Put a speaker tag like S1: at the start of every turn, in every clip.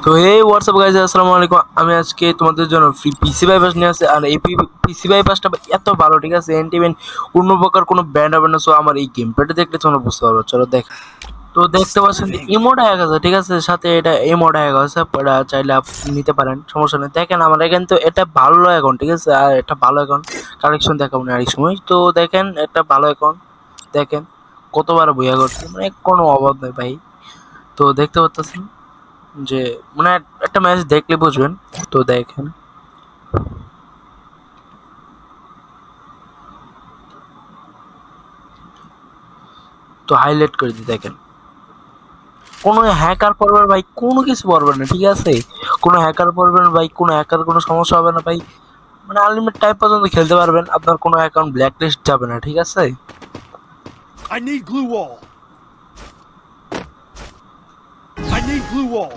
S1: তো এই WhatsApp guys, আসসালামু আলাইকুম। আমি আজকে তোমাদের জন্য ফ্রি পিসি বাইপাস নিয়ে আসছি। আর এই পিসি বাইপাসটা এত ভালো, ঠিক আছে, এন্টিমেন্ট কোনো প্রকার কোনো ব্যান্ড হবে না। সো আমার এই গেম প্যাডে দেখলে তোমরা বুঝতে পারবো। চলো দেখ। তো দেখতে পাচ্ছেন ইমোট হয়ে গেছে, ঠিক আছে, সাথে এটা ইমোট হয়ে গেছে। এটা চাইলে আপনি নিতে পারেন, সমস্যা নেই। দেখেন আমার এখানে তো এটা ভালো অ্যাকাউন্ট, ঠিক আছে, আর এটা ভালো অ্যাকাউন্ট। কালেকশন দেখাবো না আরেক সময়। তো দেখেন এটা ভালো অ্যাকাউন্ট, দেখেন কতবার বইয়া করছে, মানে কোনো অভাব নেই ভাই। তো দেখতে পাচ্ছেন যে মানে একটা ম্যাচ দেখলে বুঝবেন। তো দেখেন তো হাইলাইট করে দিই। দেখেন কোনো হ্যাকার পড়বেন ভাই, কোনো কিছু পড়বেন না, ঠিক আছে। কোনো হ্যাকার পড়বেন ভাই, কোনো হ্যাকার কোনো সমস্যা হবে না ভাই। মানে আনলিমিটেড টাইম পর্যন্ত খেলতে পারবেন, আপনার কোনো অ্যাকাউন্ট ব্ল্যাকলিস্ট যাবে না, ঠিক আছে।
S2: I need glue wall. I need glue wall.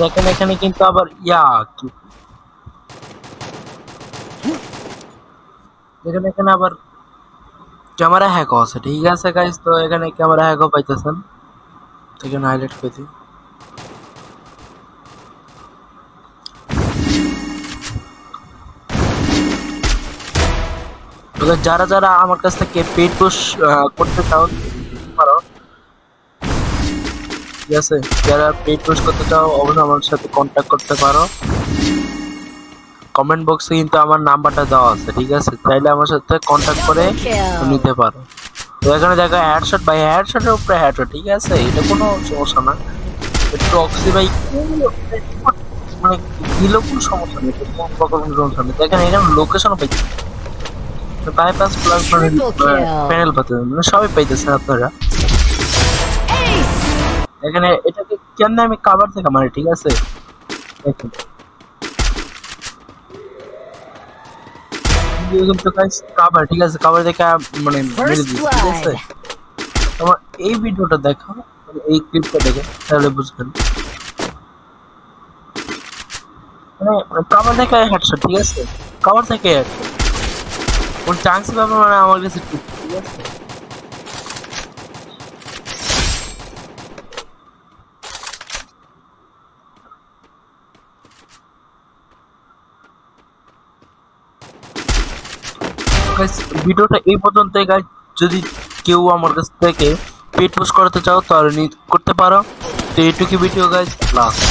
S1: দেখেন এখানে কিন্তু আবার দেখেন এখানে আবার ক্যামেরা হ্যাকও আছে, ঠিক আছে গাইস। তো এখানে ক্যামেরা হ্যাকও পাইতেছেন, এখানে হাইলাইট করে দিই। তবে যারা যারা আমার কাছ থেকে পেড পুশ করতে চাও পারো, ঠিক আছে। যারা পেড পুশ করতে চাও অবশ্যই আমার সাথে কন্ট্যাক্ট করতে পারো। কমেন্ট বক্সে কিন্তু আমার নাম্বারটা দেওয়া আছে, ঠিক আছে, চাইলে আমার সাথে কন্ট্যাক্ট করে নিতে পারো। তো এখানে দেখো হেডশট ভাই, হেডশটের উপরে হেডশট, ঠিক আছে, এটা কোনো সমস্যা না। টক্সি ভাই মানে দিলেও কোনো সমস্যা নেই, কোনো সমস্যা নেই। দেখেন এখানে লোকেশনও পাইছে, বাইপাস প্লাস প্যানেল পাতে, মানে সবই পাইতেছেন আপনারা। এখানে এটাকে কেন আমি কাভার থেকে মারি, ঠিক আছে। দেখেন কিন্তু গাইস কাভার, ঠিক আছে, কাভার দেখে মানে মেরে দিচ্ছি, ঠিক আছে। তোমার এই ভিডিওটা দেখো, মানে এই ক্লিপটা দেখে তাহলে বুঝবেন। মানে কাভার থেকে হেডশট, ঠিক আছে, কাভার থেকে হেডশট কোন চান্স পাবে মানে আমার কাছে, ঠিক আছে। গাইস ভিডিওটা এই পর্যন্তই গাইস। যদি কেউ আমার কাছ থেকে পেড পুশ করাতে চাও তাহলে করতে পারো। তো এইটুকু ভিডিও গাইস, লাস্ট।